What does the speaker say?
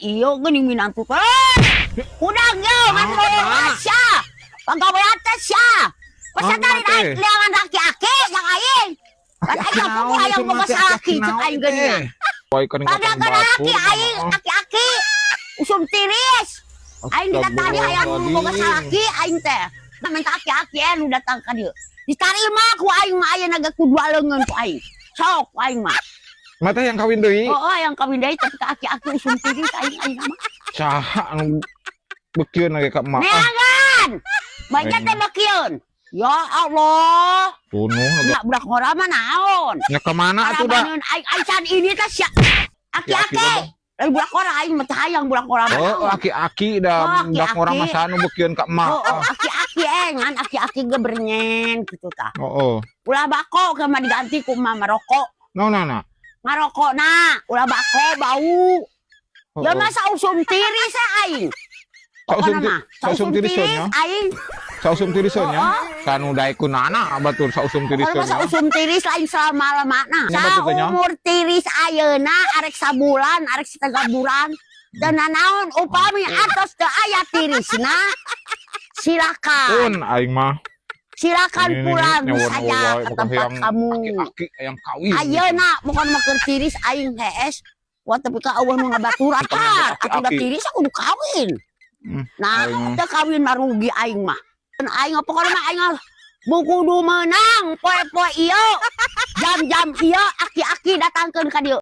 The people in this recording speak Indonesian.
Iyo geuning minantu teh. Udah ge mantu sia. Pagawe atas sia. Masa tadi naik leangan laki-laki yang aing. Kan aing aku hayang boga salaki cek aing geuning. Pada kana laki aing laki-laki usum tiris. Aing didatang hayang boga salaki aing teh. Minta laki-laki nu datang ka dieu. Ditarima ku aing mah aya naga kudu leungeun ku aing. Sok ku aing mah. Mata yang kawin deui. Oh, yang kawin deui tapi aki-aki usum tiris aing mah. Saha anu bekieun lagi ka emak. Neangan. Banyak teh bekieun. Ya Allah. Tunuh Enggak budak ngora mah naon? nya ka mana atuh da? Aing can ini teh sia. Aki-aki. Lain budak ngora aing mah teh hayang budak ngora mah. Oh, aki-aki da budak orang mah sanu bekieun ka emak. Oh, aki-aki ngan aki-aki ge bernyen kitu tah. Oh. Ulah bako ke mah diganti ku mah maroko. Naon-naon? Ngarokokna, ulah bako bau. Ya masa usum tiris aing. Sausum tirisnya. Aing. Sausum tirisnya. Kanu dae kunana batur sausum tirisnya. Sausum tiris lain selama-lamana. Umur tiris ayeuna arek sabulan, arek setengah bulan. Dan naon upami atos teu aya tirisna. Silakan. Aing mah. Silakan pulang saja ke tempat kamu. Aki-aki yang kawin. Ayeuna bukan maker tiris aing hees. Wah tapi ka eueuh nu ngabaturan. Atuh da tiris aku kudu kawin. Nah, teu kawin mah rugi aing mah. Aing pokona mah aing kudu menang poe-poe ieu. Jam-jam ieu aki-aki datangkeun ka dieu.